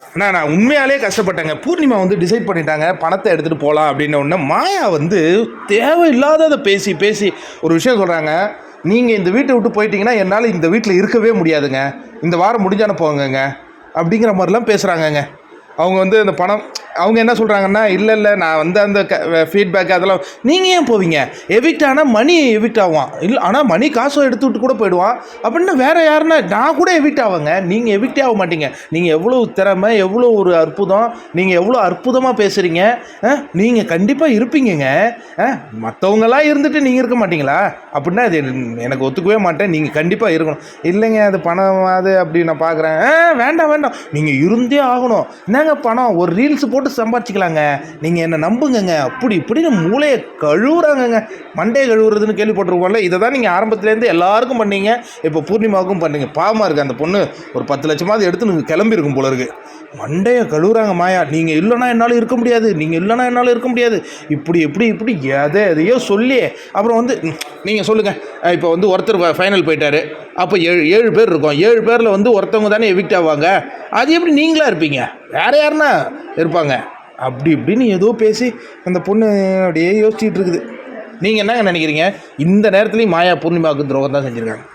அண்ணா நான் உண்மையாலே கஷ்டப்பட்டேங்க. பூர்ணிமா வந்து டிசைட் பண்ணிட்டாங்க பணத்தை எடுத்துகிட்டு போகலாம் அப்படின்ன உடனே மாயா வந்து தேவையில்லாததை பேசி பேசி ஒரு விஷயம் சொல்கிறாங்க. நீங்கள் இந்த வீட்டை விட்டு போயிட்டீங்கன்னா என்னால் இந்த வீட்டில் இருக்கவே முடியாதுங்க, இந்த வாரம் முடிஞ்சான போங்கங்க அப்படிங்கிற மாதிரிலாம் பேசுகிறாங்கங்க. அவங்க வந்து அந்த பணம் அவங்க என்ன சொல்கிறாங்கன்னா, இல்லை நான் வந்து அந்த ஃபீட்பேக் அதெல்லாம் நீங்கள் ஏன் போவீங்க, எவிக்ட் ஆனால் மணி எவிக்ட் ஆவான், இல்லை ஆனால் மணி காசை எடுத்து விட்டு கூட போயிடுவான் அப்படின்னா வேறு யாருன்னா நான் கூட எவிக்ட் ஆவாங்க, நீங்கள் எவிக்டே ஆக மாட்டீங்க. நீங்கள் எவ்வளோ திறமை, எவ்வளோ ஒரு அற்புதம், நீங்கள் எவ்வளோ அற்புதமாக பேசுகிறீங்க, நீங்கள் கண்டிப்பாக இருப்பீங்கங்க. மற்றவங்களாம் இருந்துட்டு நீங்கள் இருக்க மாட்டீங்களா அப்படின்னா அது எனக்கு ஒத்துக்கவே மாட்டேன். நீங்கள் கண்டிப்பாக இருக்கணும். இல்லைங்க அது பணம் அது அப்படி நான் பார்க்குறேன். வேண்டாம் நீங்கள் இருந்தே ஆகணும். என்னங்க பணம் ஒரு ரீல்ஸ் போட்டு சம்பாதிச்சிக்கலாங்க, நீங்கள் என்ன நம்புங்கங்க அப்படி இப்படின்னு மூளையை கழுவுறாங்கங்க. மண்டையை கழுவுறதுன்னு கேள்விப்பட்டிருக்கோம்ல, இதை தான் நீங்கள் ஆரம்பத்துலேருந்து எல்லாருக்கும் பண்ணீங்க, இப்போ பூர்ணிமாவுக்கும் பண்ணுங்க. பாவமாக இருக்குது அந்த பொண்ணு ஒரு 10 லட்சமாவது எடுத்து நீங்கள் கிளம்பியிருக்கும் போல இருக்குது. மண்டையை கழுவுறாங்க மாயா. நீங்கள் இல்லைனா என்னால் இருக்க முடியாது, நீங்கள் இல்லைனா என்னால் இருக்க முடியாது, இப்படி எதையோ சொல்லி அப்புறம் வந்து நீங்கள் சொல்லுங்கள். இப்போ வந்து ஒருத்தர் ஃபைனல் போயிட்டார், அப்போ 7 பேர் இருக்கோம், 7 பேரில் வந்து ஒருத்தவங்க தானே எவிக்ட் ஆவாங்க, அது எப்படி நீங்களாக இருப்பீங்க, வேறு யாருன்னா இருப்பாங்க அப்படி இப்படின்னு ஏதோ பேசி அந்த பொண்ணு அப்படியே யோசிச்சுட்டு இருக்குது. நீங்கள் என்னங்க நினைக்கிறீங்க? இந்த நேரத்துலையும் மாயா பூர்ணிமாவுக்கு துரோகம் தான் செஞ்சுருக்காங்க.